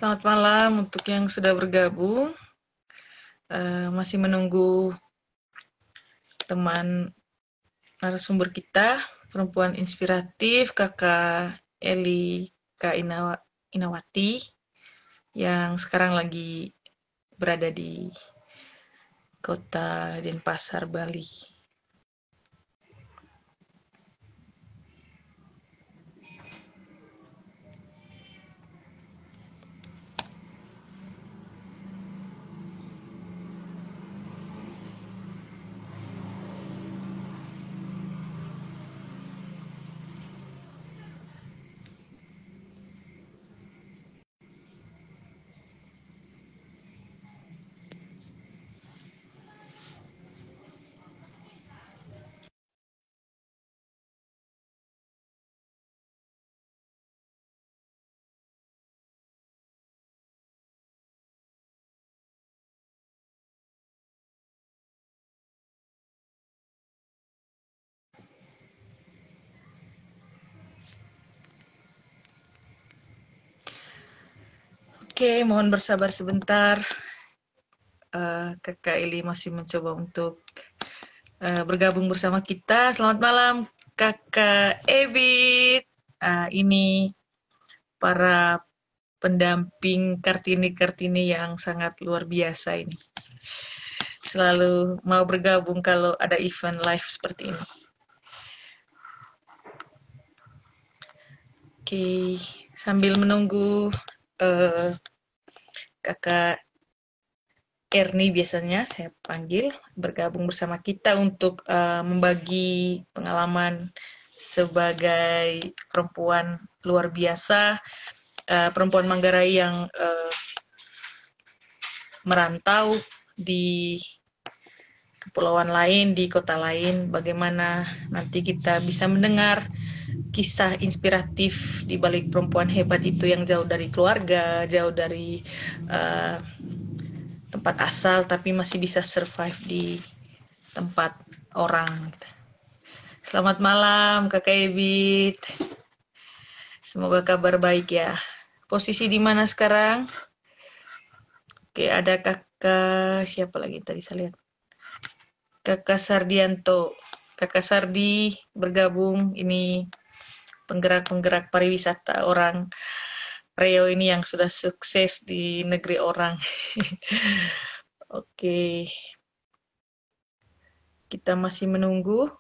Selamat malam untuk yang sudah bergabung. Masih menunggu teman narasumber kita, perempuan inspiratif, Kakak Eli Kak Inawati, yang sekarang lagi berada di kota Denpasar, Bali. Oke, mohon bersabar sebentar. Kakak Eli masih mencoba untuk bergabung bersama kita. Selamat malam, Kakak Ebit. Ini para pendamping Kartini-Kartini yang sangat luar biasa ini. Selalu mau bergabung kalau ada event live seperti ini. Oke, sambil menunggu Kakak Erni biasanya saya panggil bergabung bersama kita untuk membagi pengalaman sebagai perempuan luar biasa, perempuan Manggarai yang merantau di kepulauan lain, di kota lain, bagaimana nanti kita bisa mendengar kisah inspiratif di balik perempuan hebat itu yang jauh dari keluarga, jauh dari uh, tempat asal, tapi masih bisa survive di tempat orang. Selamat malam, Kakak Ebit. Semoga kabar baik ya. Posisi di mana sekarang? Oke, ada Kakak siapa lagi tadi saya lihat? Kakak Sardianto. Kakak Sardi bergabung ini penggerak-penggerak pariwisata orang Riau ini yang sudah sukses di negeri orang. Oke, kita masih menunggu.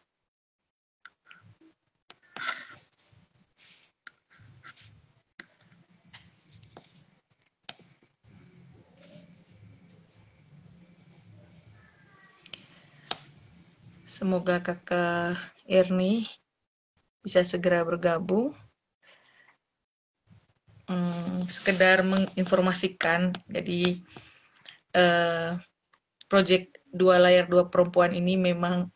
Semoga Kakak Erni bisa segera bergabung. Sekedar menginformasikan, jadi project Dua Layar Dua Perempuan ini memang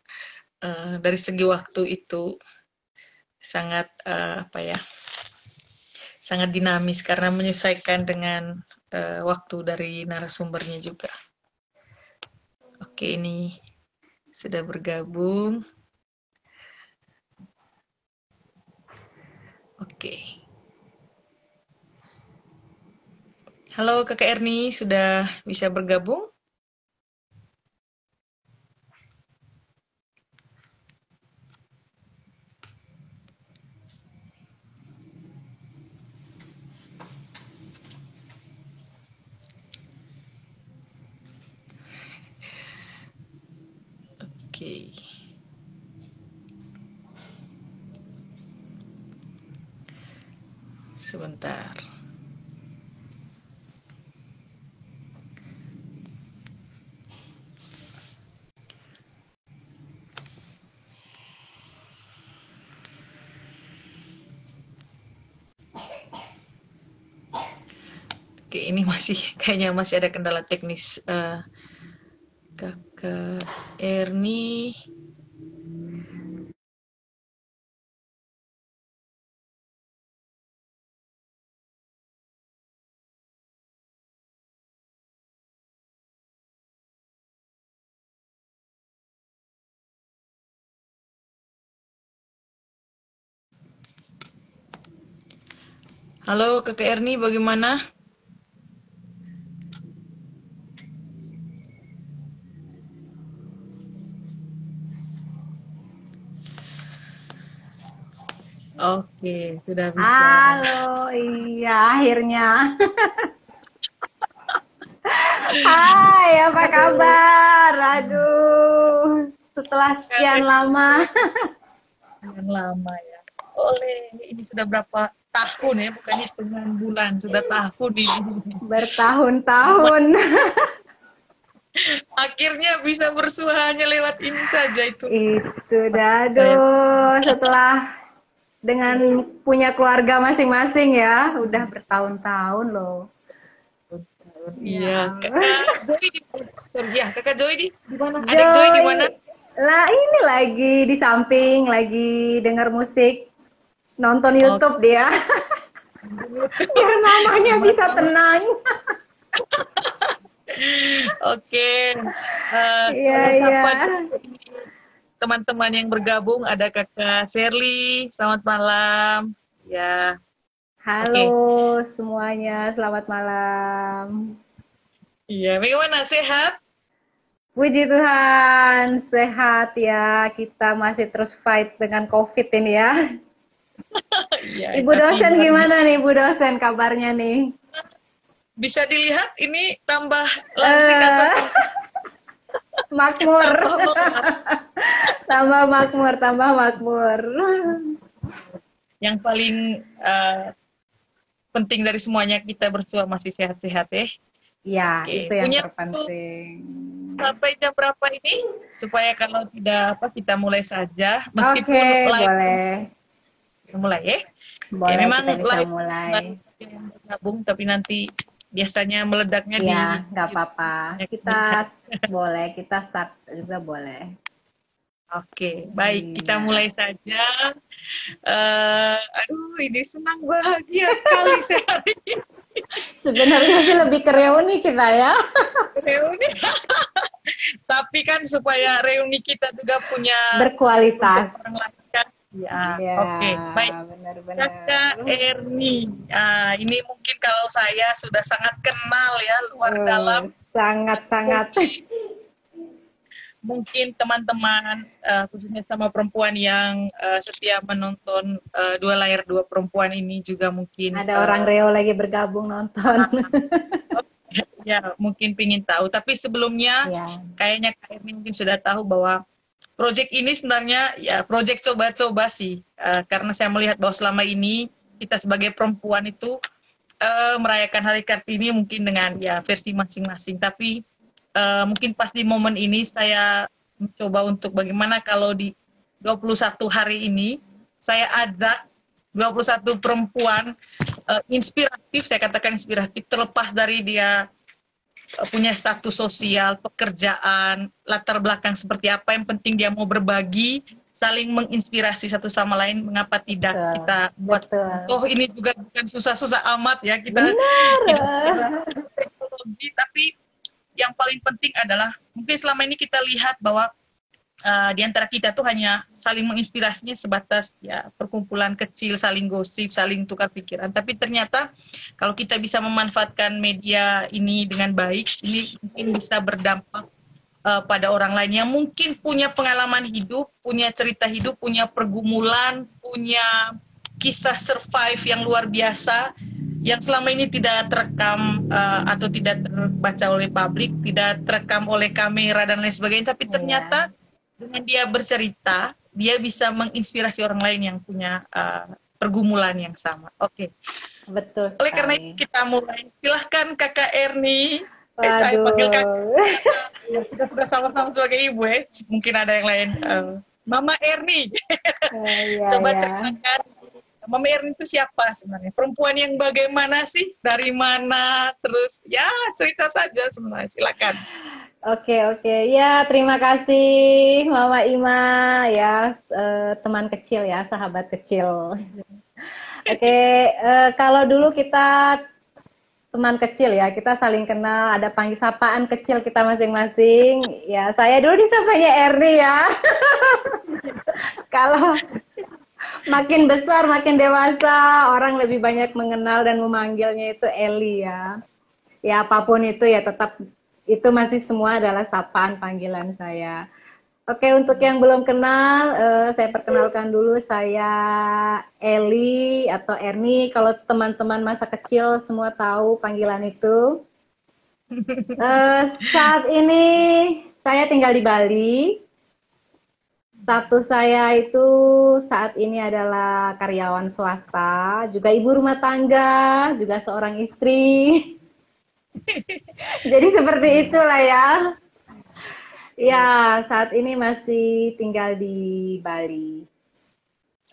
dari segi waktu itu sangat apa ya, sangat dinamis karena menyesuaikan dengan waktu dari narasumbernya juga. Oke, ini sudah bergabung. Oke. Halo Kakak Erni, sudah bisa bergabung? Oke. Sebentar. Oke, ini masih kayaknya masih ada kendala teknis. Kakak Erni. Halo Kakak Erni, bagaimana? Oke, sudah bisa. Halo, iya akhirnya. Hai, apa Halo. kabar? Aduh, setelah sekian Kak, lama. yang lama ya. Oleh, ini sudah berapa tahun ya, bukan hitungan bulan, sudah tahun ini. Bertahun-tahun. Akhirnya bisa bersua hanya lewat ini saja itu. Itu Saya aduh, setelah dengan punya keluarga masing-masing ya, udah bertahun-tahun loh. tahun. Ya Iya, Allah. Kakak Joy di mana? Ya, Kakak Joy di mana? Adik Joy di Joy, mana? lah ini lagi di samping, lagi denger musik, nonton Oh, YouTube dia, biar mamanya bisa sama-sama. tenang. Oke, Iya, saya iya. sapa dulu ini teman-teman yang bergabung. Ada Kakak Sherly, selamat malam. Ya, Halo oke. semuanya, selamat malam. Iya, bagaimana? Sehat? Puji Tuhan, sehat ya. Kita masih terus fight dengan COVID ini ya. Iya, Ibu tapi dosen luar gimana biasa. nih, Ibu dosen kabarnya nih? Bisa dilihat ini tambah langsing atau Eh, makmur. tambah melat. Tambah makmur, tambah makmur. Yang paling penting dari semuanya kita bersua masih sehat-sehat ya. Ya, itu Oke, yang punya waktu terpenting. sampai jam berapa ini? Supaya kalau tidak apa kita mulai saja, Oke, meskipun live boleh. mulai ya. Ya Boleh, kita memang bisa live mulai. baru yang bergabung, tapi nanti biasanya meledaknya Iya, nggak di apa-apa. banyak Kita pilihan. boleh, kita start juga boleh. Oke, baik kita Iya. mulai saja. Aduh, ini senang bahagia sekali saya hari ini Sebenarnya sih lebih ke reuni kita ya. reuni. Tapi kan supaya reuni kita juga punya untuk Berkualitas. orang lain kan. Ya, Iya, oke, baik. benar-benar. Kakak Erni, ini mungkin kalau saya sudah sangat kenal ya, luar dalam. Sangat-sangat. Mungkin mungkin teman-teman khususnya sama perempuan yang setia menonton Dua Layar Dua Perempuan ini juga mungkin Ada orang Reo lagi bergabung nonton. ya mungkin pingin tahu. Tapi sebelumnya Ya, kayaknya Kak Erni mungkin sudah tahu bahwa proyek ini sebenarnya ya proyek coba-coba sih. Karena saya melihat bahwa selama ini kita sebagai perempuan itu merayakan Hari Kartini mungkin dengan ya versi masing-masing. Tapi mungkin pas di momen ini saya mencoba untuk bagaimana kalau di 21 hari ini saya ajak 21 perempuan inspiratif, saya katakan inspiratif, terlepas dari dia punya status sosial, pekerjaan, latar belakang seperti apa, yang penting dia mau berbagi, saling menginspirasi satu sama lain, mengapa tidak betul. kita buat Betul. toh ini juga bukan susah-susah amat ya, kita hidup Benar. era teknologi, tapi yang paling penting adalah mungkin selama ini kita lihat bahwa di antara kita tuh hanya saling menginspirasinya sebatas ya perkumpulan kecil, saling gosip, saling tukar pikiran. Tapi ternyata kalau kita bisa memanfaatkan media ini dengan baik, ini mungkin bisa berdampak pada orang lain yang mungkin punya pengalaman hidup, punya cerita hidup, punya pergumulan, punya kisah survive yang luar biasa yang selama ini tidak terekam atau tidak terbaca oleh publik, tidak terekam oleh kamera dan lain sebagainya, tapi Iya, ternyata dengan dia bercerita, dia bisa menginspirasi orang lain yang punya pergumulan yang sama. Oke. betul Oleh karena itu sekali. kita mulai. Silahkan Kakak Erni. Saya panggil Kakak. Waduh. Ya, kita sudah sama-sama sebagai ibu ya. Mungkin ada yang lain. Mama Erni. Iya, Coba ya. ceritakan. Mama Erni itu siapa sebenarnya? Perempuan yang bagaimana sih? Dari mana? Terus ya cerita saja sebenarnya. Silakan. Oke, oke. Ya, terima kasih Mama Ima ya, teman kecil ya, sahabat kecil. Oke, kalau dulu kita teman kecil ya, kita saling kenal, ada panggil sapaan kecil kita masing-masing. Ya, saya dulu disapanya Erni ya. Kalau makin besar, makin dewasa, orang lebih banyak mengenal dan memanggilnya itu Eli ya. Ya, apapun itu ya tetap itu masih semua adalah sapaan panggilan saya. Oke, untuk yang belum kenal, saya perkenalkan dulu, saya Eli atau Erni. Kalau teman-teman masa kecil semua tahu panggilan itu. Saat ini saya tinggal di Bali. Status saya itu saat ini adalah karyawan swasta, juga ibu rumah tangga, juga seorang istri. Jadi seperti itulah ya. Ya, saat ini masih tinggal di Bali.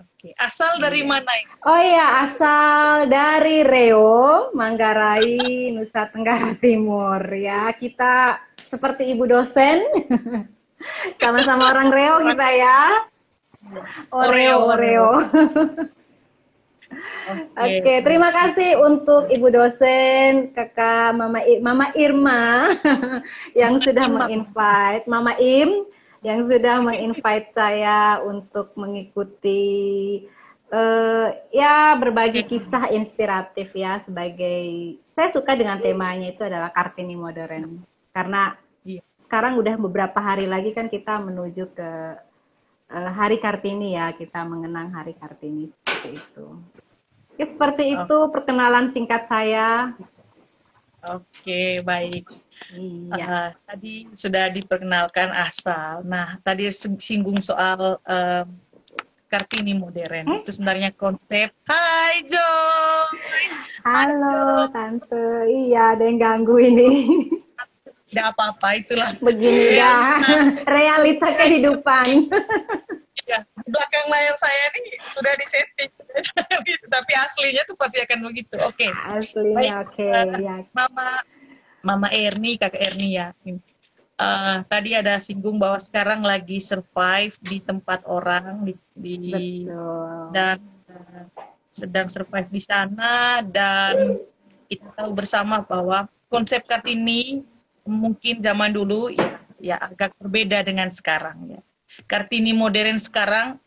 Oke. Asal dari Iya. mana ini? Oh iya, asal dari Reo, Manggarai, Nusa Tenggara Timur. Ya, kita seperti ibu dosen, sama-sama orang Reo Orang kita ya. Oreo, Oreo, Oreo. Oreo. Oke. Oke, terima kasih untuk ibu dosen, kakak Mama Irma yang sudah Irma. menginvite, Mama Im yang sudah menginvite saya untuk mengikuti ya berbagi kisah inspiratif ya sebagai saya suka dengan temanya itu adalah Kartini modern karena Iya. sekarang udah beberapa hari lagi kan kita menuju ke Hari Kartini ya, kita mengenang Hari Kartini seperti itu. Ya, seperti Oh, itu perkenalan singkat saya. oke, baik. Iya. Tadi sudah diperkenalkan asal. Nah, tadi singgung soal Kartini modern. Eh, Itu sebenarnya konsep. Hai Joy. Hai halo Joy. Tante. Iya, ada yang ganggu ini. Tidak apa-apa, itulah Begini dah, realita. realita kehidupan. Ya, di belakang layar saya nih sudah disetting. Tapi aslinya tuh pasti akan begitu. Oke, Aslinya baik. oke, ya. Mama, Mama Erni, Kakak Erni ya. Tadi ada singgung bahwa sekarang lagi survive di tempat orang Betul. dan sedang survive di sana dan kita tahu bersama bahwa konsep Kartini mungkin zaman dulu ya agak berbeda dengan sekarang ya. Kartini modern sekarang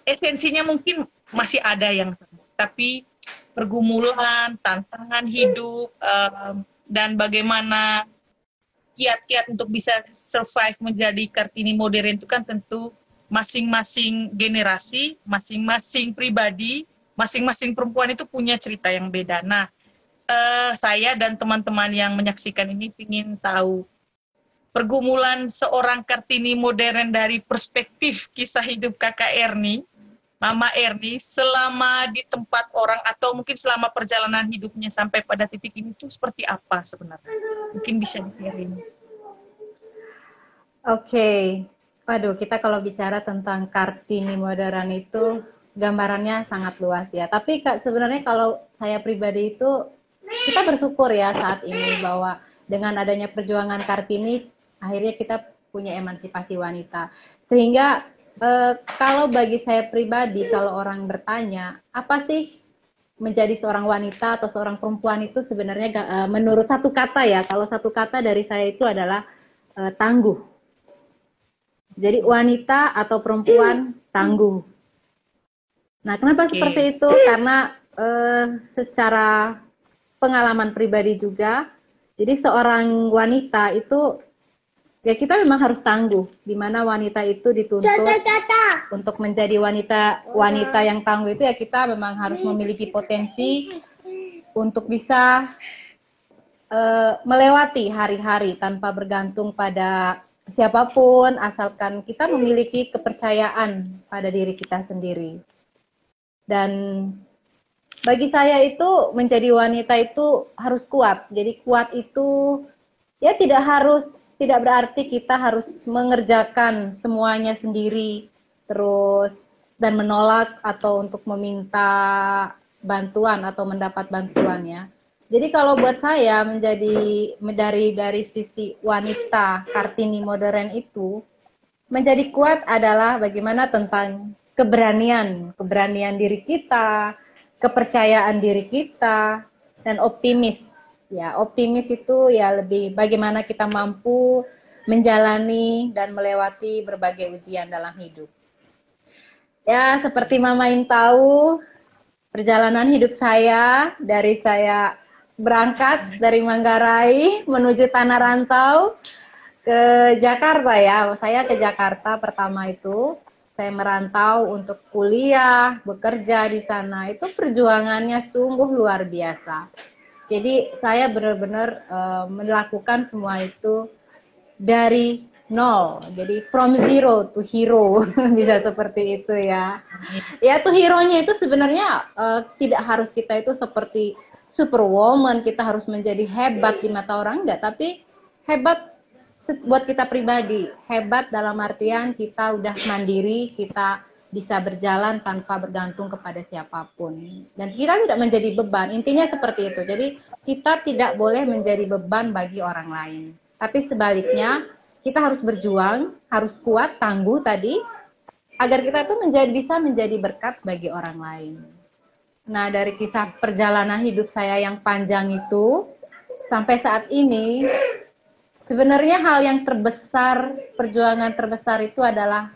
esensinya mungkin masih ada yang sama, tapi pergumulan, tantangan hidup dan bagaimana kiat-kiat untuk bisa survive menjadi Kartini modern itu kan tentu masing-masing generasi, masing-masing pribadi, masing-masing perempuan itu punya cerita yang beda. Nah, saya dan teman-teman yang menyaksikan ini ingin tahu pergumulan seorang Kartini modern dari perspektif kisah hidup Kakak Erni, Mama Erni, selama di tempat orang atau mungkin selama perjalanan hidupnya sampai pada titik ini itu seperti apa sebenarnya? Mungkin bisa di-sharing. Oke. Waduh, kita kalau bicara tentang Kartini modern itu gambarannya sangat luas ya. Tapi Kak, sebenarnya kalau saya pribadi itu kita bersyukur ya saat ini bahwa dengan adanya perjuangan Kartini akhirnya kita punya emansipasi wanita. Sehingga kalau bagi saya pribadi kalau orang bertanya, apa sih menjadi seorang wanita atau seorang perempuan itu sebenarnya menurut satu kata ya. Kalau satu kata dari saya itu adalah tangguh. Jadi wanita atau perempuan tangguh. Nah, kenapa seperti itu? Karena secara pengalaman pribadi juga, jadi seorang wanita itu ya kita memang harus tangguh. Di mana wanita itu dituntut untuk menjadi wanita yang tangguh itu ya kita memang harus memiliki potensi untuk bisa melewati hari-hari tanpa bergantung pada siapapun, asalkan kita memiliki kepercayaan pada diri kita sendiri. Dan bagi saya itu menjadi wanita itu harus kuat. Jadi kuat itu ya tidak berarti kita harus mengerjakan semuanya sendiri terus dan menolak atau untuk meminta bantuan atau mendapat bantuan ya. Jadi kalau buat saya menjadi dari sisi wanita Kartini modern itu menjadi kuat adalah bagaimana tentang keberanian diri kita, kepercayaan diri kita, dan optimis. Ya, optimis itu ya lebih bagaimana kita mampu menjalani dan melewati berbagai ujian dalam hidup. Ya, seperti Mama Im tahu, perjalanan hidup saya dari saya berangkat dari Manggarai menuju Tanah Rantau, ke Jakarta ya. Saya ke Jakarta pertama itu saya merantau untuk kuliah, bekerja di sana. Itu perjuangannya sungguh luar biasa. Jadi saya benar-benar melakukan semua itu dari nol. Jadi from zero to hero bisa seperti itu ya. Ya tuh hero-nya itu sebenarnya tidak harus kita itu seperti superwoman, kita harus menjadi hebat di mata orang, enggak, tapi hebat buat kita pribadi. Hebat dalam artian kita udah mandiri, kita bisa berjalan tanpa bergantung kepada siapapun. Dan kita tidak menjadi beban. Intinya seperti itu. Jadi kita tidak boleh menjadi beban bagi orang lain. Tapi sebaliknya, kita harus berjuang, harus kuat, tangguh tadi, agar kita tuh bisa menjadi berkat bagi orang lain. Nah, dari kisah perjalanan hidup saya yang panjang itu, sampai saat ini, sebenarnya hal yang terbesar, perjuangan terbesar itu adalah,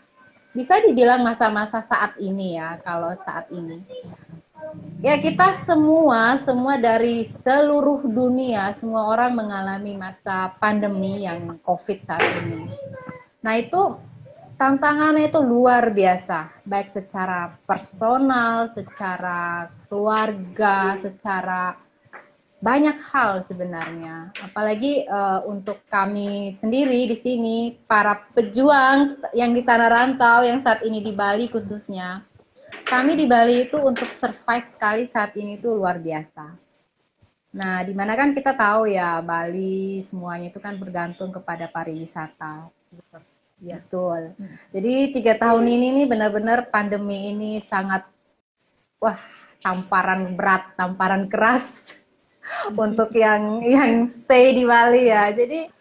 bisa dibilang masa-masa saat ini ya, kalau saat ini. Ya kita semua dari seluruh dunia, semua orang mengalami masa pandemi yang COVID saat ini. Nah itu tantangannya itu luar biasa, baik secara personal, secara keluarga, secara banyak hal sebenarnya. Apalagi untuk kami sendiri di sini, para pejuang yang di tanah rantau, yang saat ini di Bali khususnya. Kami di Bali itu untuk survive sekali saat ini itu luar biasa. Nah, dimana kan kita tahu ya, Bali semuanya itu kan bergantung kepada pariwisata. Ya, betul. Jadi 3 tahun ini nih benar-benar pandemi ini sangat, wah, tamparan berat, tamparan keras untuk yang stay di Bali ya. Jadi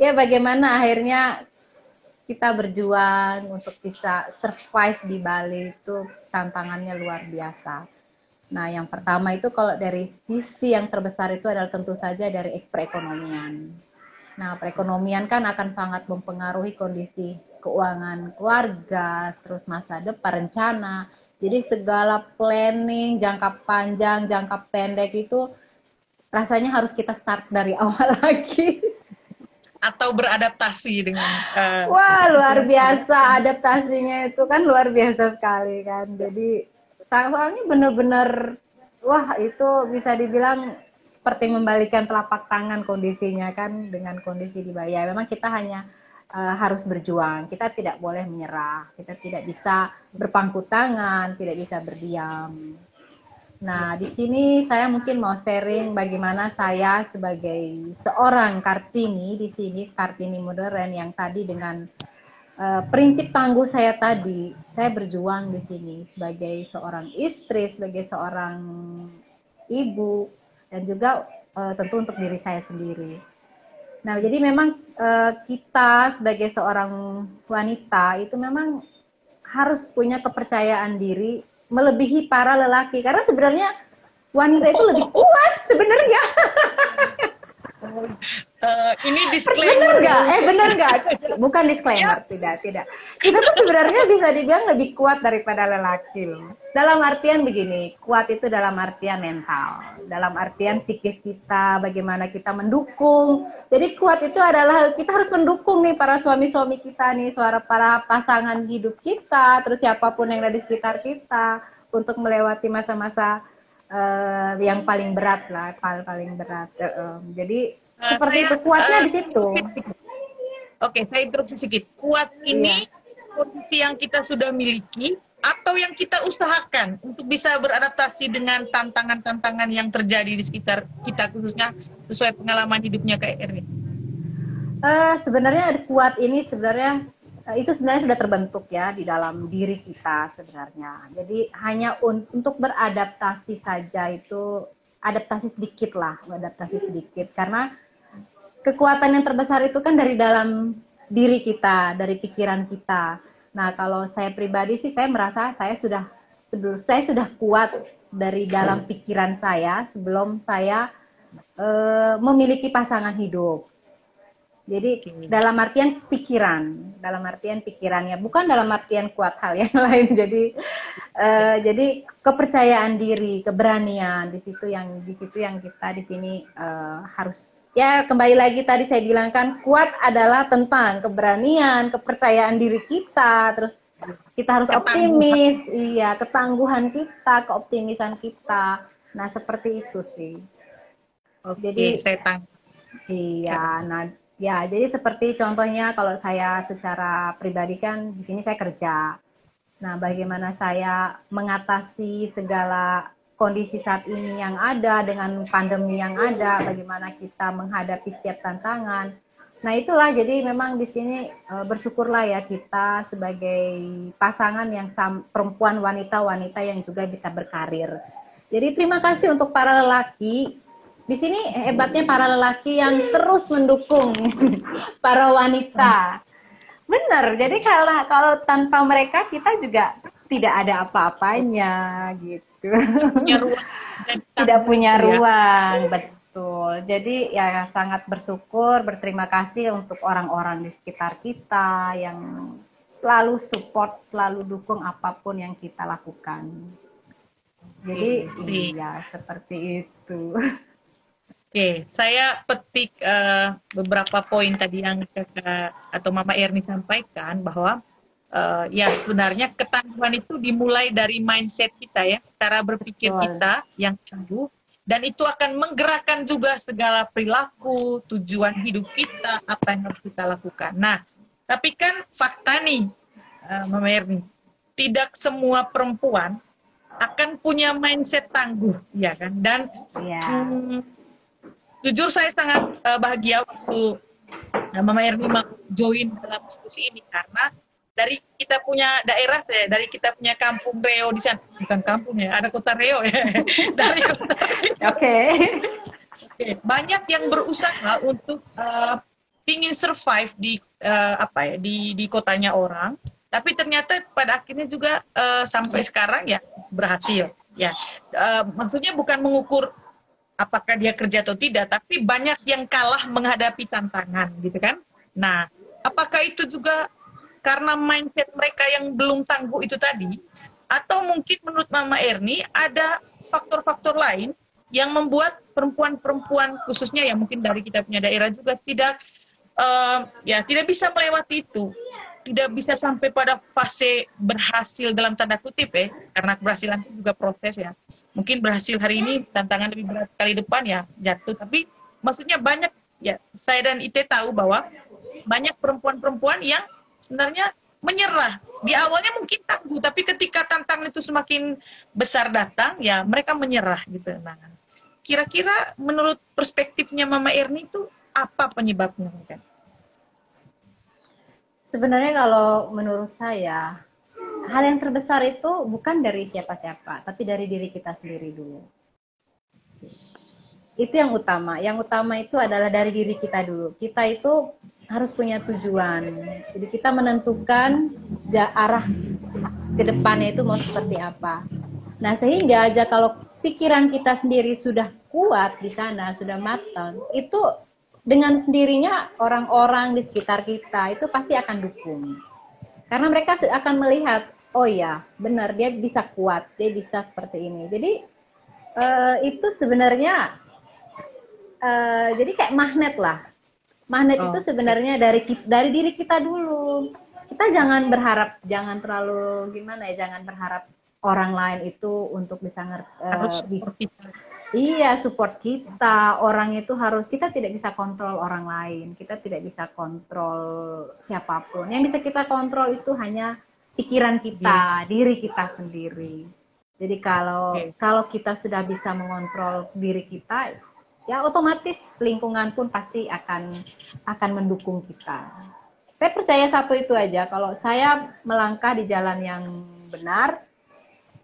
ya bagaimana akhirnya kita berjuang untuk bisa survive di Bali itu tantangannya luar biasa. Nah, yang pertama itu kalau dari sisi yang terbesar itu adalah tentu saja dari perekonomian. Nah, perekonomian kan akan sangat mempengaruhi kondisi keuangan keluarga, terus masa depan, rencana. Jadi segala planning, jangka panjang, jangka pendek itu rasanya harus kita start dari awal lagi. Atau beradaptasi dengan wah luar biasa, adaptasinya itu kan luar biasa sekali kan. Jadi soalnya benar-benar wah itu bisa dibilang seperti membalikan telapak tangan kondisinya kan dengan kondisi di Bali. Memang kita hanya harus berjuang, kita tidak boleh menyerah, kita tidak bisa berpangku tangan, tidak bisa berdiam. Nah, di sini saya mungkin mau sharing bagaimana saya sebagai seorang Kartini di sini, Kartini modern yang tadi dengan prinsip tangguh saya tadi, saya berjuang di sini sebagai seorang istri, sebagai seorang ibu, dan juga tentu untuk diri saya sendiri. Nah, jadi memang kita sebagai seorang wanita itu memang harus punya kepercayaan diri melebihi para lelaki, karena sebenarnya wanita itu lebih kuat sebenarnya. Ini disclaimer. Bener nggak? Bukan disclaimer, ya. Tidak. Kita tuh sebenarnya bisa dibilang lebih kuat daripada lelaki loh. Dalam artian begini, kuat itu dalam artian mental, dalam artian psikis kita, bagaimana kita mendukung. Jadi kuat itu adalah kita harus mendukung nih para suami-suami kita nih, para pasangan hidup kita, terus siapapun yang ada di sekitar kita untuk melewati masa-masa yang paling berat lah, paling berat. Jadi seperti itu kuatnya di situ. Oke, saya interupsi sedikit. Kuat ini kondisi yang kita sudah miliki atau yang kita usahakan untuk bisa beradaptasi dengan tantangan-tantangan yang terjadi di sekitar kita, khususnya sesuai pengalaman hidupnya Kak Erni. Sebenarnya kuat ini sebenarnya itu sebenarnya sudah terbentuk ya di dalam diri kita sebenarnya. Jadi hanya untuk beradaptasi saja itu adaptasi sedikit karena kekuatan yang terbesar itu kan dari dalam diri kita, dari pikiran kita. Nah, kalau saya pribadi sih saya merasa saya sudah kuat dari dalam pikiran saya sebelum saya memiliki pasangan hidup. Jadi dalam artian pikirannya, bukan dalam artian kuat hal yang lain. Jadi kepercayaan diri, keberanian di situ yang kita di sini harus ya kembali lagi tadi saya bilang kan, kuat adalah tentang keberanian, kepercayaan diri kita, terus kita harus Ketangguhan. optimis, iya, ketangguhan kita, keoptimisan kita. Nah, seperti itu sih. Oke, Jadi, saya tangkap. iya, nah, ya, jadi seperti contohnya kalau saya secara pribadi kan di sini saya kerja. Nah, bagaimana saya mengatasi segala kondisi saat ini yang ada dengan pandemi yang ada, bagaimana kita menghadapi setiap tantangan. Nah, itulah jadi memang di sini bersyukurlah ya kita sebagai pasangan yang perempuan wanita-wanita yang juga bisa berkarir. Jadi terima kasih untuk para lelaki. Di sini hebatnya para lelaki yang terus mendukung para wanita. Benar, jadi kalau tanpa mereka kita juga tidak ada apa-apanya gitu. Punya ruang dan Tidak tangguh punya ya. ruang, betul. Jadi ya sangat bersyukur, berterima kasih untuk orang-orang di sekitar kita yang selalu support, selalu dukung apapun yang kita lakukan. Jadi Oke, iya seperti itu. Oke, saya petik beberapa poin tadi yang Kakak atau Mama Erni sampaikan bahwa ya sebenarnya ketangguhan itu dimulai dari mindset kita ya, cara berpikir Betul. kita yang tangguh dan itu akan menggerakkan juga segala perilaku, tujuan hidup kita, apa yang harus kita lakukan. Nah, tapi kan fakta nih, Mama Erni, tidak semua perempuan akan punya mindset tangguh, ya kan? Dan Iya. hmm, jujur saya sangat bahagia waktu Mama Erni mau join dalam diskusi ini karena dari kita punya daerah ya, dari kita punya kampung Reo di sana, bukan kampung ya, ada kota Reo ya, dari kota Reo. Oke. Oke, banyak yang berusaha untuk ingin survive di apa ya di kotanya orang, tapi ternyata pada akhirnya juga sampai sekarang ya berhasil. Ya, maksudnya bukan mengukur apakah dia kerja atau tidak, tapi banyak yang kalah menghadapi tantangan, gitu kan? Nah, apakah itu juga karena mindset mereka yang belum tangguh itu tadi, atau mungkin menurut Mama Erni ada faktor-faktor lain yang membuat perempuan-perempuan khususnya yang mungkin dari kita punya daerah juga ya tidak bisa melewati itu, tidak bisa sampai pada fase berhasil dalam tanda kutip ya, karena keberhasilan itu juga proses ya. Mungkin berhasil hari ini, tantangan lebih berat kali depan ya jatuh. Tapi maksudnya banyak ya, saya dan Ite tahu bahwa banyak perempuan-perempuan yang sebenarnya menyerah. Di awalnya mungkin tangguh, tapi ketika tantangan itu semakin besar datang, ya mereka menyerah gitu. Nah, kira-kira menurut perspektifnya Mama Erni itu apa penyebabnya? Sebenarnya kalau menurut saya, hal yang terbesar itu bukan dari siapa-siapa, tapi dari diri kita sendiri dulu. Itu yang utama. Yang utama itu adalah dari diri kita dulu. Kita itu harus punya tujuan. Jadi kita menentukan arah ke depannya itu mau seperti apa. Nah, sehingga aja kalau pikiran kita sendiri sudah kuat di sana, sudah matang, itu dengan sendirinya orang-orang di sekitar kita itu pasti akan dukung. Karena mereka akan melihat, oh ya, benar dia bisa kuat, dia bisa seperti ini. Jadi itu sebenarnya jadi kayak magnet lah. Magnet itu sebenarnya dari diri kita dulu. Kita jangan berharap, jangan terlalu gimana ya, jangan berharap orang lain itu untuk bisa Harus kita. iya, support kita. Orang itu harus, kita tidak bisa kontrol orang lain. Kita tidak bisa kontrol siapapun. Yang bisa kita kontrol itu hanya pikiran kita, diri kita sendiri. Jadi kalau kita sudah bisa mengontrol diri kita, ya otomatis lingkungan pun pasti akan mendukung kita. Saya percaya satu itu aja, kalau saya melangkah di jalan yang benar,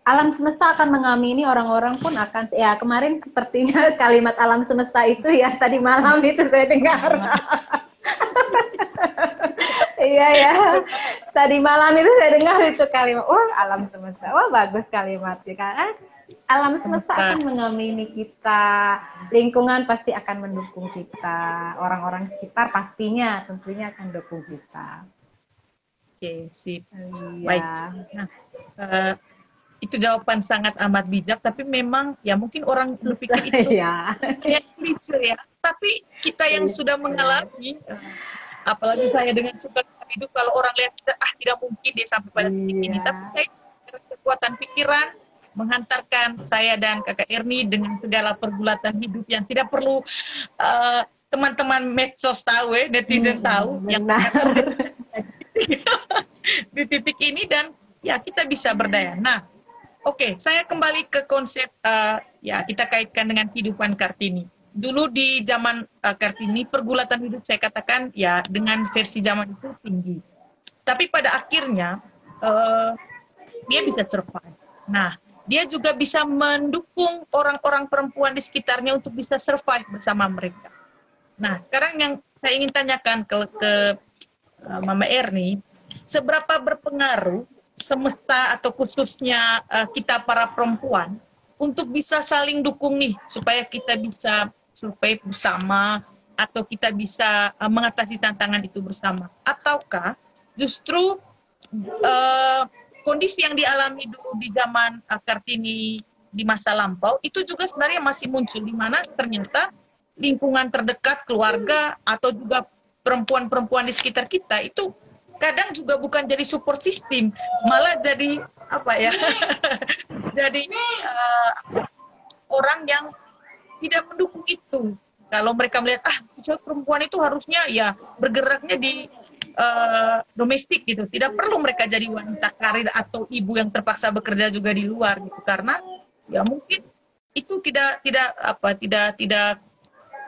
alam semesta akan mengamini, orang-orang pun akan, ya kemarin sepertinya kalimat alam semesta itu ya tadi malam itu saya dengar. Iya ya, tadi malam itu saya dengar itu kalimat, wah alam semesta, wah bagus kalimatnya kan. Alam semesta akan mengamini kita, lingkungan pasti akan mendukung kita, orang-orang sekitar pastinya tentunya akan dukung kita. Oke, sip. Iya. Baik. Nah, itu jawaban sangat amat bijak, tapi memang ya mungkin orang berpikir itu ya. kayak klise ya. tapi kita yang sudah mengalami, apalagi saya dengan suka hidup, kalau orang lihat kita, tidak mungkin dia sampai pada titik ini. Tapi saya dengan kekuatan pikiran menghantarkan saya dan Kakak Erni dengan segala pergulatan hidup yang tidak perlu teman-teman medsos tahu, netizen tahu, yang di titik ini, dan ya kita bisa berdaya. Nah, oke, saya kembali ke konsep ya kita kaitkan dengan kehidupan Kartini. Dulu di zaman Kartini, pergulatan hidup saya katakan ya dengan versi zaman itu tinggi. Tapi pada akhirnya dia bisa survive. Nah, dia juga bisa mendukung orang-orang perempuan di sekitarnya untuk bisa survive bersama mereka. Nah, sekarang yang saya ingin tanyakan ke Mama Erni, seberapa berpengaruh semesta atau khususnya kita para perempuan untuk bisa saling dukung nih, supaya kita bisa survive bersama, atau kita bisa mengatasi tantangan itu bersama? Ataukah justru kondisi yang dialami dulu di zaman Kartini di masa lampau itu juga sebenarnya masih muncul, di mana ternyata lingkungan terdekat, keluarga, atau juga perempuan-perempuan di sekitar kita itu kadang juga bukan jadi support system, malah jadi apa ya? Jadi orang yang tidak mendukung itu. Kalau mereka melihat perempuan itu harusnya ya bergeraknya di domestik gitu, tidak perlu mereka jadi wanita karir atau ibu yang terpaksa bekerja juga di luar gitu, karena ya mungkin itu tidak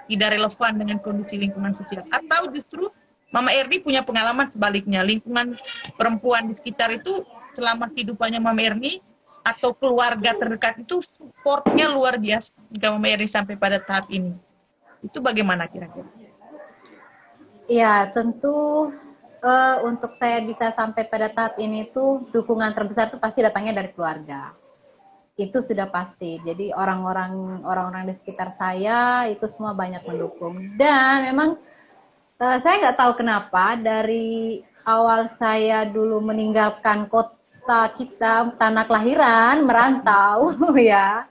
relevan dengan kondisi lingkungan sosial. Atau justru Mama Erni punya pengalaman sebaliknya, lingkungan perempuan di sekitar itu selama kehidupannya Mama Erni atau keluarga terdekat itu supportnya luar biasa hingga Mama Erni sampai pada tahap ini. Itu bagaimana kira-kira? Ya, tentu untuk saya bisa sampai pada tahap ini tuh dukungan terbesar tuh pasti datangnya dari keluarga. Itu sudah pasti. Jadi orang-orang di sekitar saya itu semua banyak mendukung. Dan memang saya nggak tahu kenapa dari awal saya dulu meninggalkan kota kita, tanah kelahiran, merantau ya.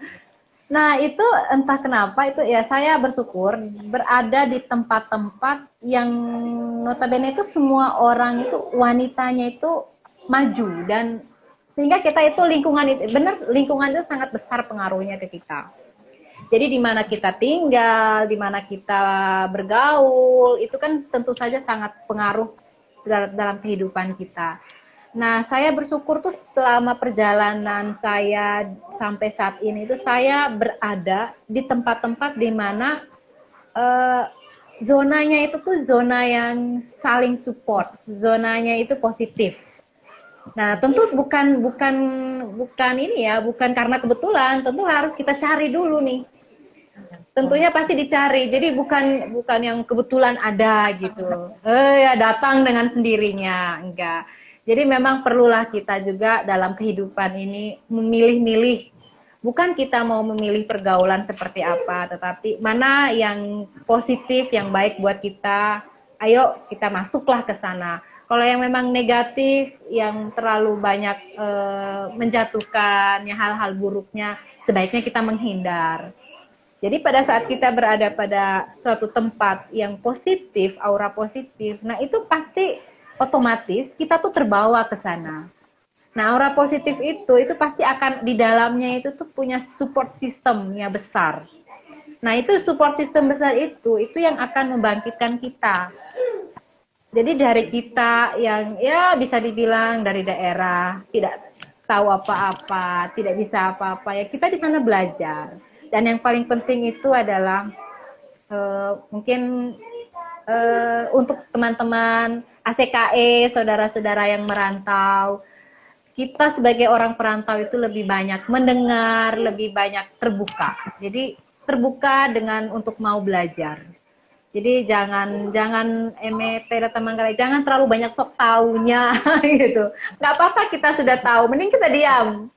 Nah, itu entah kenapa itu ya saya bersyukur berada di tempat-tempat yang notabene itu semua orang itu wanitanya itu maju, dan sehingga kita itu lingkungan itu sangat besar pengaruhnya ke kita. Jadi di mana kita tinggal, di mana kita bergaul, itu kan tentu saja sangat pengaruh dalam kehidupan kita. Nah, saya bersyukur tuh selama perjalanan saya sampai saat ini itu saya berada di tempat-tempat di mana zonanya itu tuh zona yang saling support, zonanya itu positif. Nah, tentu bukan ini ya, bukan karena kebetulan, tentu harus kita cari dulu nih. Tentunya pasti dicari. Jadi bukan yang kebetulan ada gitu. Ya datang dengan sendirinya, enggak. Jadi memang perlulah kita juga dalam kehidupan ini memilih-milih. Bukan kita mau memilih pergaulan seperti apa, tetapi mana yang positif, yang baik buat kita, ayo kita masuklah ke sana. Kalau yang memang negatif, yang terlalu banyak menjatuhkan, ya hal-hal buruknya, sebaiknya kita menghindar. Jadi pada saat kita berada pada suatu tempat yang positif, aura positif, nah itu pasti otomatis kita tuh terbawa ke sana. Nah, aura positif itu pasti akan di dalamnya itu tuh punya support system-nya besar. Nah, itu support system besar itu yang akan membangkitkan kita. Jadi dari kita yang ya bisa dibilang dari daerah, tidak tahu apa-apa, tidak bisa apa-apa, ya kita di sana belajar. Dan yang paling penting itu adalah mungkin untuk teman-teman ACKE, saudara-saudara yang merantau, kita sebagai orang perantau itu lebih banyak mendengar, lebih banyak terbuka. Jadi terbuka untuk mau belajar. Jadi jangan jangan terlalu banyak sok taunya gitu. Nggak apa-apa kita sudah tahu, mending kita diam,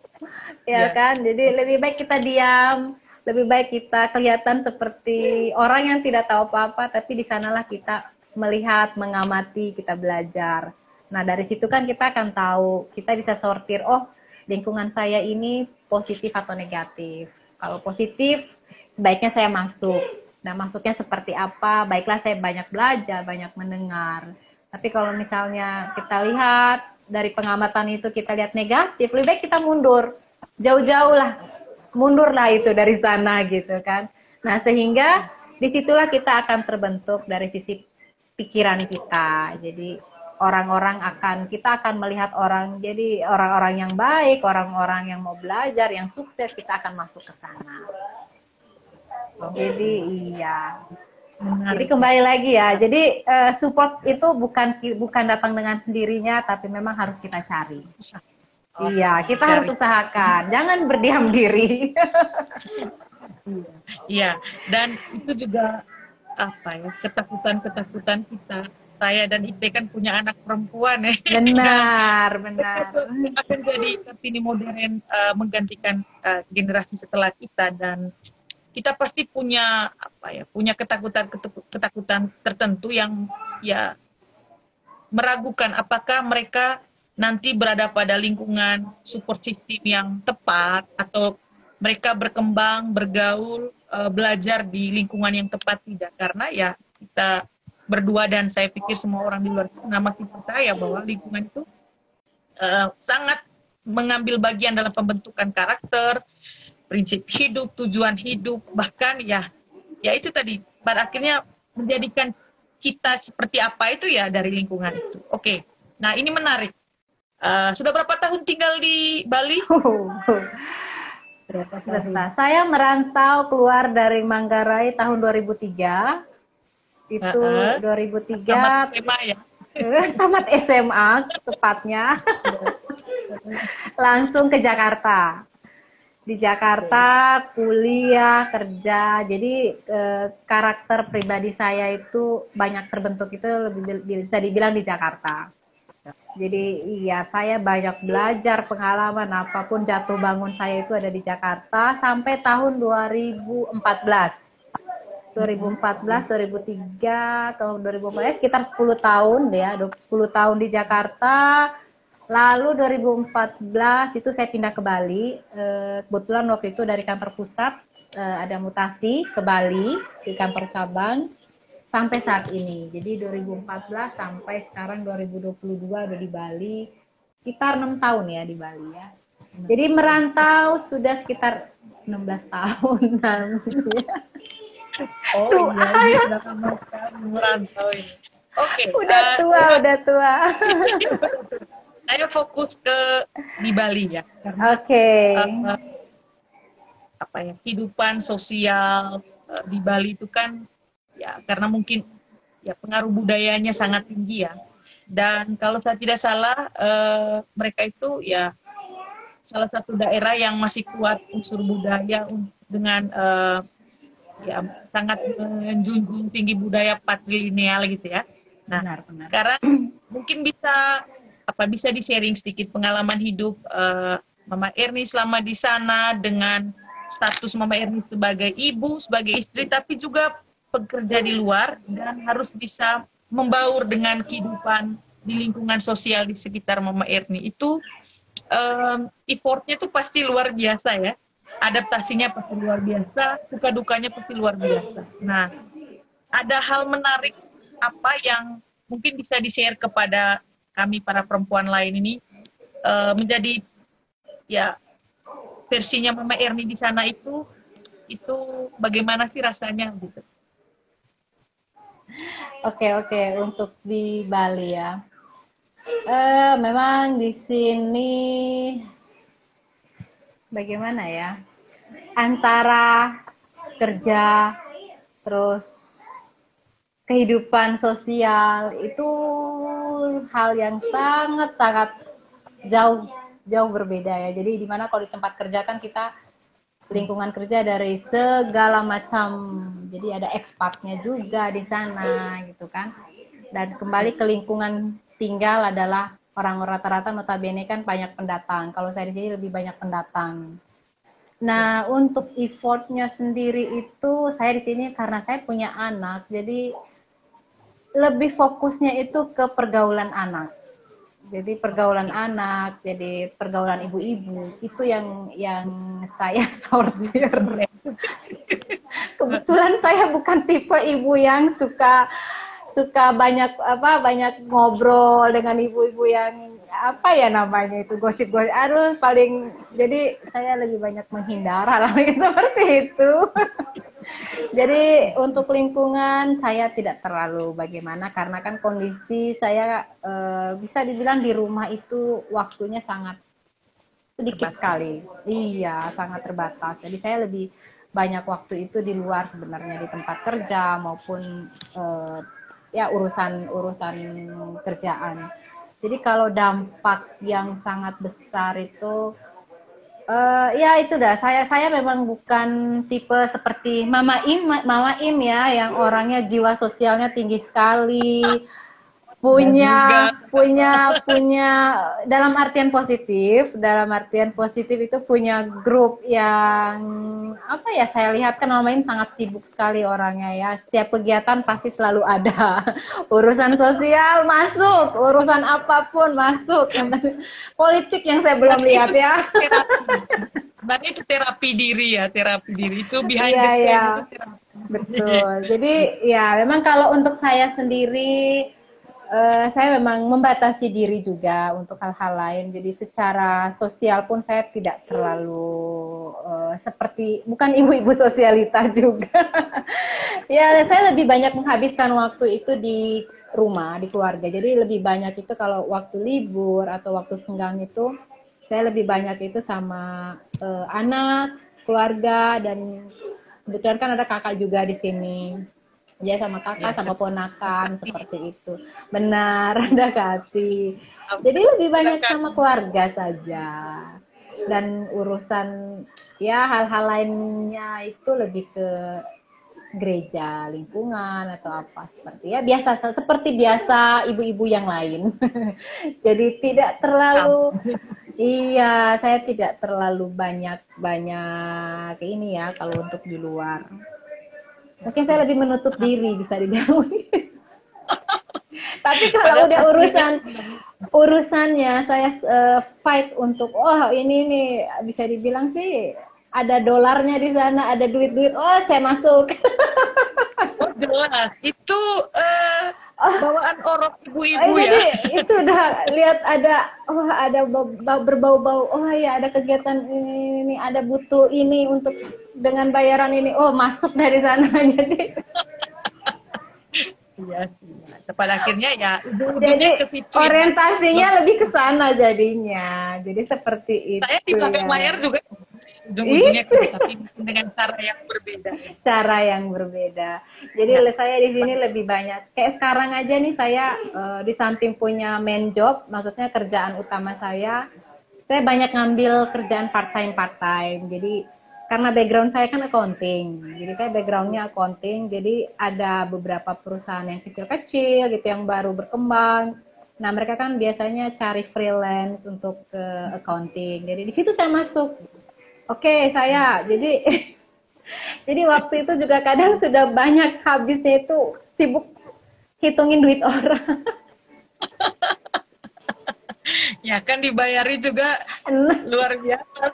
ya kan? Jadi lebih baik kita diam, lebih baik kita kelihatan seperti orang yang tidak tahu apa-apa, tapi di sanalah kita melihat, mengamati, kita belajar. Nah, dari situ kan kita akan tahu, kita bisa sortir, oh lingkungan saya ini positif atau negatif. Kalau positif, sebaiknya saya masuk. Nah, masuknya seperti apa? Baiklah, saya banyak belajar, banyak mendengar. Tapi kalau misalnya kita lihat dari pengamatan itu kita lihat negatif, lebih baik kita mundur. Jauh-jauh lah. Mundurlah itu dari sana gitu kan. Nah, sehingga disitulah kita akan terbentuk dari sisi pikiran kita. Jadi kita akan melihat orang jadi orang-orang yang baik, orang-orang yang mau belajar, yang sukses, kita akan masuk ke sana. Jadi iya. Jadi kembali lagi ya. Jadi support itu bukan datang dengan sendirinya, tapi memang harus kita cari. Iya, kita harus usahakan. Jangan berdiam diri. Iya, dan itu juga ketakutan kita. Saya dan Ipe kan punya anak perempuan ya. Benar. Akan jadi Kartini modern menggantikan generasi setelah kita, dan kita pasti punya punya ketakutan tertentu yang ya meragukan apakah mereka nanti berada pada lingkungan support system yang tepat, atau mereka berkembang, bergaul, belajar di lingkungan yang tepat tidak. Karena ya kita berdua dan saya pikir semua orang di luar sana masih percaya bahwa lingkungan itu sangat mengambil bagian dalam pembentukan karakter, prinsip hidup, tujuan hidup, bahkan ya itu tadi pada akhirnya menjadikan kita seperti apa itu ya dari lingkungan itu. Oke, nah ini menarik. Sudah berapa tahun tinggal di Bali? Berapa tahun? Saya merantau keluar dari Manggarai tahun 2003. Itu 2003. Tamat SMA ya? Tamat SMA tepatnya. Langsung ke Jakarta. Di Jakarta kuliah, kerja. Jadi karakter pribadi saya itu banyak terbentuk itu lebih bisa dibilang di Jakarta. Jadi iya, saya banyak belajar, pengalaman apapun jatuh bangun saya itu ada di Jakarta sampai tahun 2014. 2003, tahun 2014 sekitar 10 tahun ya, 10 tahun di Jakarta. Lalu 2014 itu saya pindah ke Bali. Kebetulan waktu itu dari kantor pusat ada mutasi ke Bali di kantor cabang. Sampai saat ini, jadi 2014 sampai sekarang 2022 udah di Bali, sekitar 6 tahun ya di Bali ya. Jadi merantau sudah sekitar 16 tahun. Oh iya, sudah lama merantau ini. Oke. Udah tua. Saya fokus di Bali ya. Oke. Kehidupan sosial di Bali itu kan ya karena mungkin ya pengaruh budayanya sangat tinggi ya, dan kalau saya tidak salah mereka itu ya salah satu daerah yang masih kuat unsur budaya dengan ya sangat menjunjung tinggi budaya patrilineal gitu ya. Nah, benar. Sekarang mungkin bisa di sharing sedikit pengalaman hidup Mama Erni selama di sana, dengan status Mama Erni sebagai ibu, sebagai istri, tapi juga pekerja di luar dan harus bisa membaur dengan kehidupan di lingkungan sosial di sekitar Mama Erni. Itu effortnya itu pasti luar biasa ya, adaptasinya pasti luar biasa, suka dukanya pasti luar biasa. Nah, ada hal menarik apa yang mungkin bisa di-share kepada kami para perempuan lain ini, menjadi ya versinya Mama Erni di sana itu bagaimana sih rasanya gitu? Oke, untuk di Bali ya. Memang di sini bagaimana ya? Antara kerja terus kehidupan sosial itu hal yang sangat jauh berbeda ya. Jadi di mana kalau di tempat kerja kan kita lingkungan kerja dari segala macam, jadi ada ekspatnya juga di sana gitu kan. Dan kembali ke lingkungan tinggal adalah orang rata-rata notabene kan banyak pendatang. Kalau saya di sini lebih banyak pendatang. Nah, untuk effortnya sendiri itu saya di sini karena saya punya anak, jadi lebih fokusnya itu ke pergaulan anak. Jadi pergaulan anak, jadi pergaulan ibu-ibu itu yang saya sortir. Kebetulan saya bukan tipe ibu yang suka banyak ngobrol dengan ibu-ibu yang apa ya namanya itu gosip-gosip. Aduh, paling jadi saya lebih banyak menghindar hal-hal seperti itu. Jadi untuk lingkungan saya tidak terlalu bagaimana karena kan kondisi saya bisa dibilang di rumah itu waktunya sangat sedikit sekali. Iya, sangat terbatas. Jadi saya lebih banyak waktu itu di luar sebenarnya di tempat kerja maupun ya urusan kerjaan. Jadi kalau dampak yang sangat besar itu ya itu dah. Saya memang bukan tipe seperti Mama Im ya yang orangnya jiwa sosialnya tinggi sekali, punya dalam artian positif itu punya grup yang apa ya, saya lihat kan Mama Im sangat sibuk sekali orangnya ya, setiap kegiatan pasti selalu ada urusan sosial masuk, urusan apapun masuk, yang politik yang saya belum lihat ya. Berarti itu terapi diri itu behind Iya, the scene iya. itu terapi. Betul. Jadi ya memang kalau untuk saya sendiri saya memang membatasi diri juga untuk hal-hal lain. Jadi secara sosial pun saya tidak terlalu seperti bukan ibu-ibu sosialita juga. Ya, saya lebih banyak menghabiskan waktu itu di rumah, di keluarga. Jadi lebih banyak itu kalau waktu libur atau waktu senggang itu saya lebih banyak itu sama anak, keluarga, dan kebetulan kan ada kakak juga di sini. Dia sama kakak, Ya, sama ponakan, seperti itu. Benar, ada kasih. Jadi lebih banyak sama keluarga saja. Dan urusan, ya hal-hal lainnya itu lebih ke gereja, lingkungan, atau apa seperti ya biasa, seperti biasa ibu-ibu yang lain. Jadi tidak terlalu, iya, saya tidak terlalu banyak ini ya kalau untuk di luar. Mungkin saya lebih menutup diri bisa dibilang. Tapi kalau udah urusannya saya fight untuk ini nih bisa dibilang sih ada dolarnya di sana, ada duit-duit, saya masuk. Oh jelas, itu bawaan orang ibu-ibu ya. Jadi itu udah lihat ada berbau-bau, ya ada kegiatan ini, ada butuh ini untuk dengan bayaran ini, masuk dari sana. Jadi iya, pada akhirnya ya jadi ke situ, orientasinya lebih ke sana jadinya. Jadi seperti itu. Saya di belakang ya. layar juga ujung-ujungnya tapi dengan cara yang berbeda. Cara yang berbeda. Jadi saya di sini lebih banyak. Kayak sekarang aja nih saya di samping punya main job, maksudnya kerjaan utama saya banyak ngambil kerjaan part-time. Jadi karena background saya kan accounting. Jadi saya backgroundnya accounting. Jadi ada beberapa perusahaan yang kecil-kecil gitu yang baru berkembang. Nah, mereka kan biasanya cari freelance untuk ke accounting. Jadi di situ saya masuk. Oke, saya jadi waktu itu juga kadang sudah banyak habisnya itu sibuk hitungin duit orang. Ya kan dibayari juga luar biasa.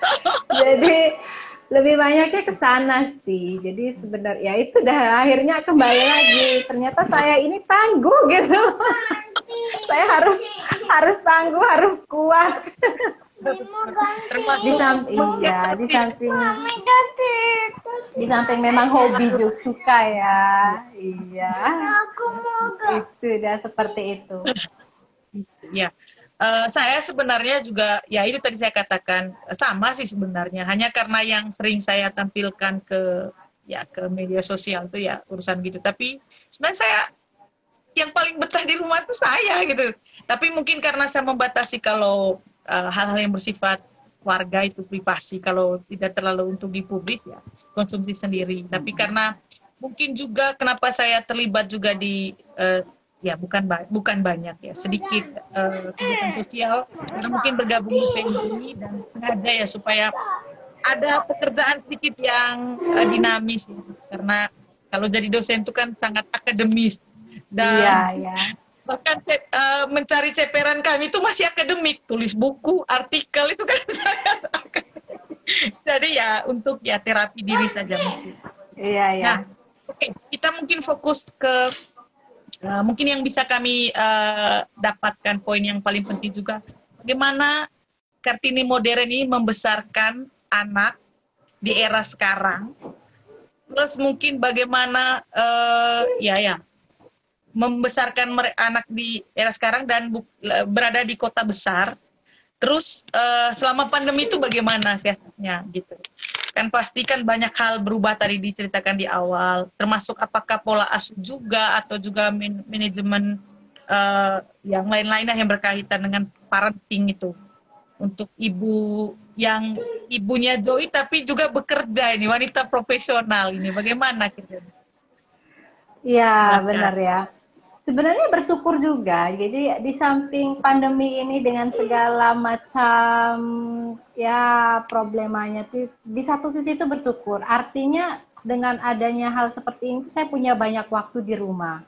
Jadi lebih banyaknya ke sana sih. Jadi sebenarnya ya itu dah akhirnya kembali lagi. Ternyata saya ini tangguh gitu. Saya harus tangguh, harus kuat. Di samping memang hobi juga suka ya. Iya. Itu dah seperti itu. Ya. Saya sebenarnya juga ya itu tadi saya katakan sama sih sebenarnya, hanya karena yang sering saya tampilkan ke media sosial itu ya urusan gitu, tapi sebenarnya saya yang paling betah di rumah itu saya gitu, tapi mungkin karena saya membatasi kalau hal-hal yang bersifat warga itu privasi, kalau tidak terlalu untuk dipublis ya konsumsi sendiri, tapi karena mungkin juga kenapa saya terlibat juga di ya bukan banyak ya, sedikit kegiatan sosial karena mungkin bergabung di PMI dan sengaja ya supaya ada pekerjaan sedikit yang dinamis ya. Karena kalau jadi dosen itu kan sangat akademis dan bahkan mencari ceperan kami itu masih akademik, tulis buku, artikel itu kan saya jadi ya untuk ya terapi diri saja mungkin. Iya, iya. Nah, oke, kita mungkin fokus ke mungkin yang bisa kami dapatkan poin yang paling penting juga, bagaimana Kartini modern ini membesarkan anak di era sekarang, plus mungkin bagaimana membesarkan anak di era sekarang dan berada di kota besar. Terus selama pandemi itu bagaimana siasatnya gitu. Kan pasti kan banyak hal berubah tadi diceritakan di awal, termasuk apakah pola asuh juga atau juga manajemen yang lain-lainnya yang berkaitan dengan parenting itu. Untuk ibu yang ibunya Joy tapi juga bekerja ini, wanita profesional ini, bagaimana kira-kira? Iya, Silakan. benar ya. Sebenarnya bersyukur juga. Jadi di samping pandemi ini dengan segala macam ya problemanya, di satu sisi itu bersyukur. Artinya dengan adanya hal seperti ini, saya punya banyak waktu di rumah.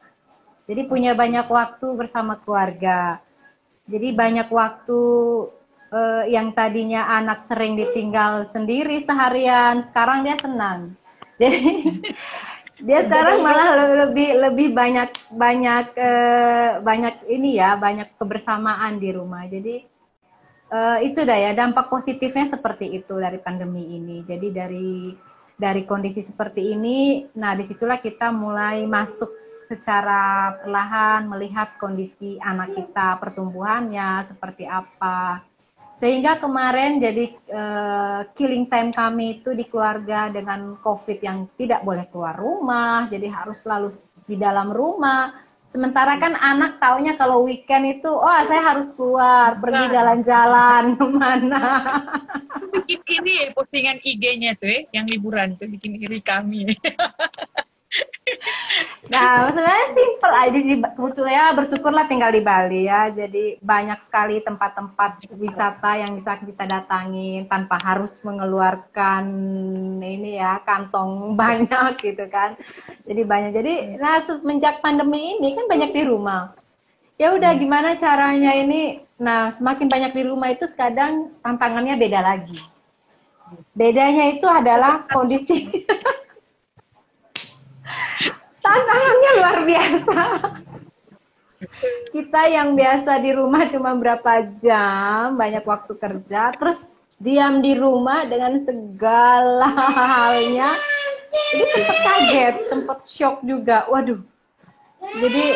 Jadi punya banyak waktu bersama keluarga. Jadi banyak waktu yang tadinya anak sering ditinggal sendiri seharian, sekarang dia senang. Jadi dia sekarang malah lebih banyak banyak ini ya, banyak kebersamaan di rumah. Jadi itu dah ya, dampak positifnya seperti itu dari pandemi ini. Jadi dari kondisi seperti ini, nah disitulah kita mulai masuk secara perlahan melihat kondisi anak kita, pertumbuhannya seperti apa. Sehingga kemarin jadi killing time kami itu di keluarga dengan COVID yang tidak boleh keluar rumah, jadi harus selalu di dalam rumah. Sementara kan anak taunya kalau weekend itu, oh saya harus keluar, pergi jalan-jalan kemana. Bikin ini ya, postingan IG-nya tuh yang liburan tuh bikin iri kami. Nah, sebenarnya simpel aja. Kebetulan ya bersyukurlah tinggal di Bali ya. Jadi banyak sekali tempat-tempat wisata yang bisa kita datangin tanpa harus mengeluarkan ini ya kantong banyak gitu kan. Jadi banyak. Jadi nah semenjak pandemi ini kan banyak di rumah. Ya udah gimana caranya ini? Nah, semakin banyak di rumah itu kadang tantangannya beda lagi. Bedanya itu adalah kondisi tantangannya luar biasa. Kita yang biasa di rumah cuma berapa jam, banyak waktu kerja, terus diam di rumah dengan segala halnya. Jadi sempat kaget, sempat shock juga. Waduh. Jadi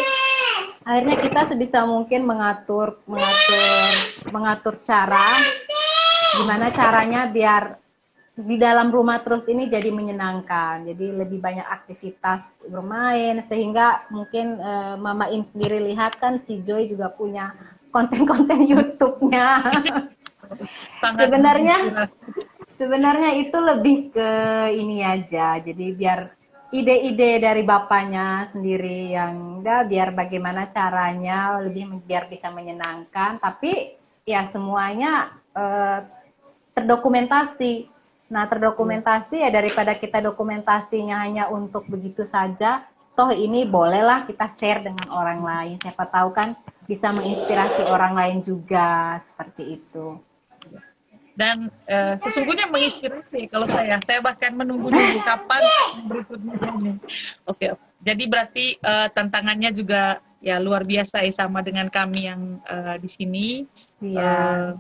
akhirnya kita sebisa mungkin mengatur cara gimana caranya biar di dalam rumah terus ini jadi menyenangkan. Jadi lebih banyak aktivitas bermain sehingga mungkin Mama Im sendiri lihat kan si Joy juga punya konten-konten YouTube-nya. sebenarnya itu lebih ke ini aja. Jadi biar ide-ide dari bapaknya sendiri yang biar bagaimana caranya lebih biar bisa menyenangkan, tapi ya semuanya terdokumentasi. Nah, terdokumentasi ya daripada kita dokumentasinya hanya untuk begitu saja, toh ini bolehlah kita share dengan orang lain. Siapa tahu kan bisa menginspirasi orang lain juga, seperti itu. Dan sesungguhnya menginspirasi kalau saya bahkan menunggu kapan berikutnya ini. Oke. Jadi berarti tantangannya juga ya luar biasa ya sama dengan kami yang di sini. Iya.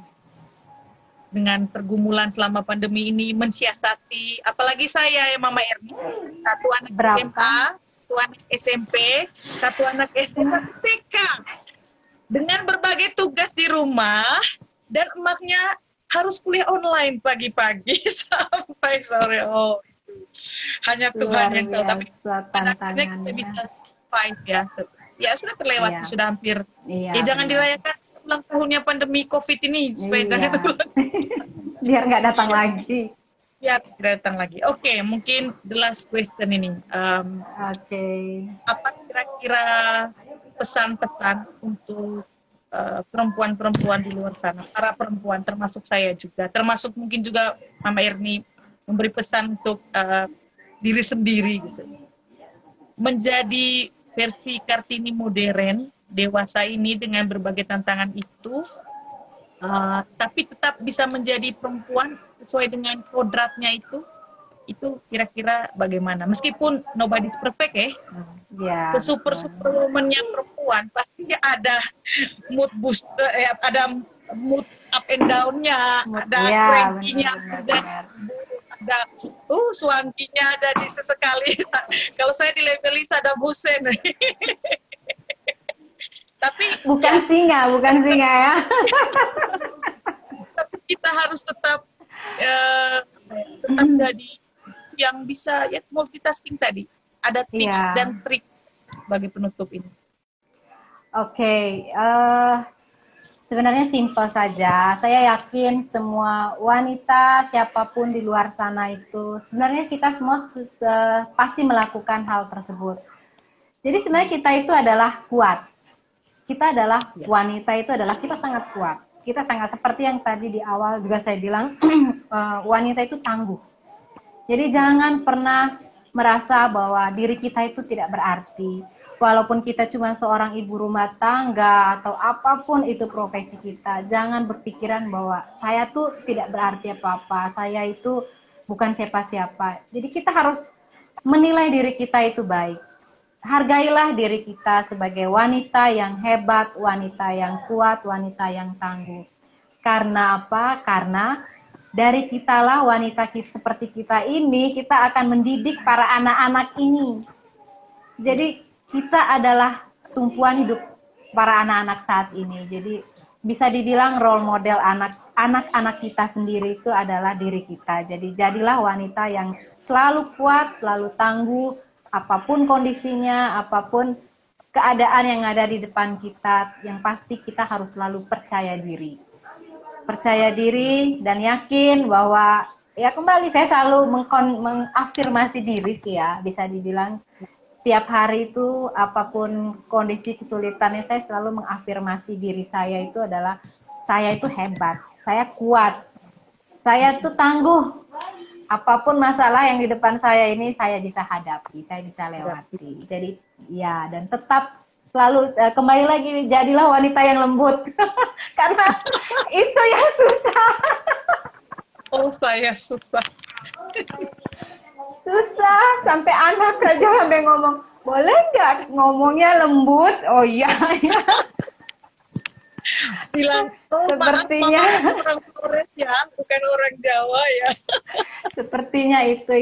Dengan pergumulan selama pandemi ini mensiasati, apalagi saya ya Mama Erni, satu anak SMA, satu anak SMP, satu anak SMA TK, dengan berbagai tugas di rumah dan emaknya harus kuliah online pagi-pagi sampai sore. Oh, hanya Tuhan yang tahu. Tapi akhirnya kita bisa survive ya. Ya sudah terlewati, sudah hampir. Ya jangan dirayakan ulang tahunnya pandemi COVID ini supaya jangan biar nggak datang lagi. Biar tidak datang lagi. Oke, mungkin the last question ini. Apa kira-kira pesan-pesan untuk perempuan-perempuan di luar sana, para perempuan termasuk saya juga, termasuk mungkin juga Mama Erni memberi pesan untuk diri sendiri gitu. Menjadi versi Kartini modern dewasa ini dengan berbagai tantangan itu, tapi tetap bisa menjadi perempuan sesuai dengan kodratnya itu, Itu kira-kira bagaimana? Meskipun nobody's perfect ya, Ya, super woman-nya perempuan pasti ada mood booster, ada mood up and down-nya, ada ya, cranky-nya, benar. ada suaminya ada di sesekali. Kalau saya di level Saddam Hussein. Tapi bukan singa ya. Tapi kita harus tetap jadi yang bisa ya multitasking tadi. Ada tips dan trik bagi penutup ini. Oke, sebenarnya simpel saja. Saya yakin semua wanita siapapun di luar sana itu sebenarnya kita semua pasti melakukan hal tersebut. Jadi sebenarnya kita itu adalah kuat. Kita adalah wanita itu adalah kita sangat kuat. Kita sangat seperti yang tadi di awal juga saya bilang wanita itu tangguh. Jadi jangan pernah merasa bahwa diri kita itu tidak berarti. Walaupun kita cuma seorang ibu rumah tangga atau apapun itu profesi kita, jangan berpikiran bahwa saya tuh tidak berarti apa-apa, saya itu bukan siapa-siapa. Jadi kita harus menilai diri kita itu baik. Hargailah diri kita sebagai wanita yang hebat, wanita yang kuat, wanita yang tangguh. Karena apa? Karena dari kitalah wanita seperti kita ini, kita akan mendidik para anak-anak ini. Jadi kita adalah tumpuan hidup para anak-anak saat ini. Jadi bisa dibilang role model anak-anak kita sendiri itu adalah diri kita. Jadi jadilah wanita yang selalu kuat, selalu tangguh, apapun kondisinya, apapun keadaan yang ada di depan kita, yang pasti kita harus selalu percaya diri. Percaya diri dan yakin bahwa, ya kembali saya selalu mengafirmasi diri sih ya, bisa dibilang setiap hari itu apapun kondisi kesulitannya saya selalu mengafirmasi diri saya itu adalah saya itu hebat, saya kuat, saya itu tangguh. Apapun masalah yang di depan saya ini saya bisa hadapi, saya bisa lewati. Jadi ya, dan tetap selalu kembali lagi jadilah wanita yang lembut. Karena itu yang susah. Oh, saya susah. Susah, sampai anak aja sampai ngomong, boleh nggak ngomongnya lembut? Oh iya. Bilang, sepertinya maaf, orang Flores ya, bukan orang Jawa ya. Sepertinya itu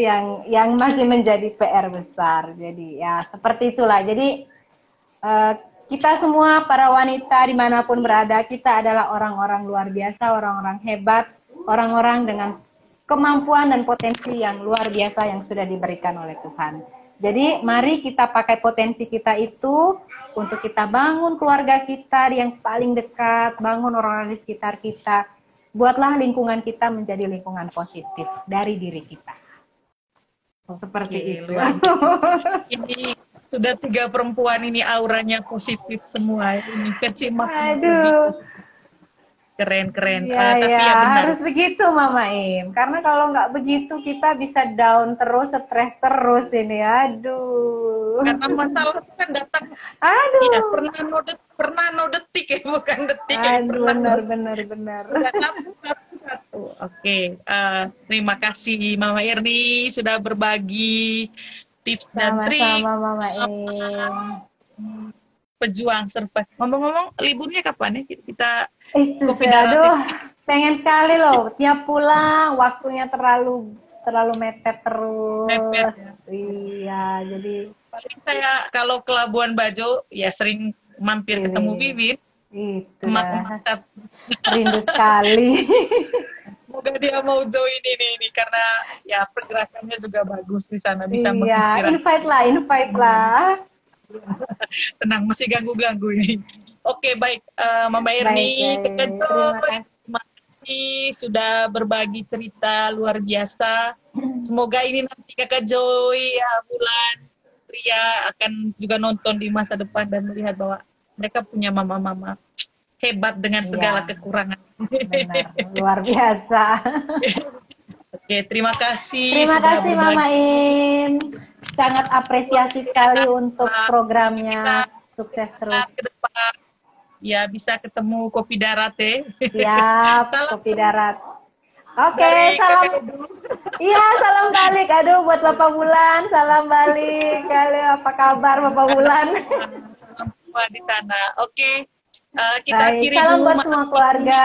yang masih menjadi PR besar. Jadi ya seperti itulah. Jadi kita semua para wanita dimanapun berada, kita adalah orang-orang luar biasa, orang-orang hebat, orang-orang dengan kemampuan dan potensi yang luar biasa yang sudah diberikan oleh Tuhan. Jadi mari kita pakai potensi kita itu untuk kita bangun keluarga kita yang paling dekat, bangun orang-orang di sekitar kita. Buatlah lingkungan kita menjadi lingkungan positif dari diri kita. Seperti itu. Ini sudah 3 perempuan ini auranya positif semua. Ini versi Aduh. Keren. Ya, tapi ya benar. Harus begitu Mama Im. Karena kalau nggak begitu kita bisa down terus, stres terus ini. Aduh. Karena masalah itu kan datang. Aduh. Ya, pernah no detik ya, bukan detik. Aduh, benar. Satu. Oke. Terima kasih Mama Irni sudah berbagi tips dan trik. Sama-sama Mama Im. Pejuang survive. Ngomong-ngomong, liburnya kapan ya kita? Itu aduh, pengen sekali loh. Tiap pulang waktunya terlalu mepet terus. Mepet. Iya, jadi paling saya kalau ke Labuan Bajo ya sering mampir ketemu Bibit. Itu dah. Rindu sekali. Semoga dia mau join ini karena ya pergerakannya juga bagus di sana, bisa menginspirasi. Invite lah. Tenang, masih ganggu-ganggu ini. Oke, baik. Mama Irni, terima kasih sudah berbagi cerita luar biasa. Semoga ini nanti Kakak Joy, Bulan, Ria akan juga nonton di masa depan dan melihat bahwa mereka punya mama-mama hebat dengan segala kekurangan. Benar, luar biasa. Oke, terima kasih. Terima kasih Mama Im. Sangat apresiasi sekali untuk programnya. Sukses terus. Ke depan. Ya, bisa ketemu Kopi Darat ya. Siap, Kopi Darat. Oke, dari salam. Kakak Edu. Iya, salam balik. Aduh, buat Bapak Bulan, salam balik. Halo, apa kabar Bapak Bulan? Salam semua di sana. Oke, kita Baik, akhiri salam dulu buat malam semua ini. keluarga.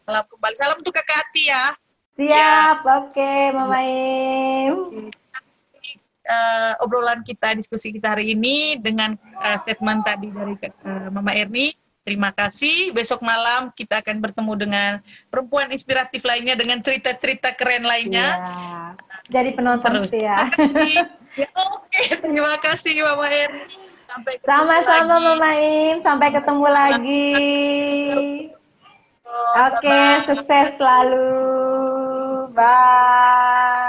Salam kembali. Salam untuk Kakak Ati ya. Ya, Siap, oke, Mama Im. obrolan kita, diskusi kita hari ini dengan statement tadi dari Mama Erni. Terima kasih. Besok malam kita akan bertemu dengan perempuan inspiratif lainnya dengan cerita-cerita keren lainnya. Iya. Jadi penonton Terus. setia. Ya, oke, terima kasih Mama Erni. Sampai ketemu Sama-sama lagi. Mama Im, sampai ketemu lagi. Oke, Bye-bye. sukses selalu. Bye.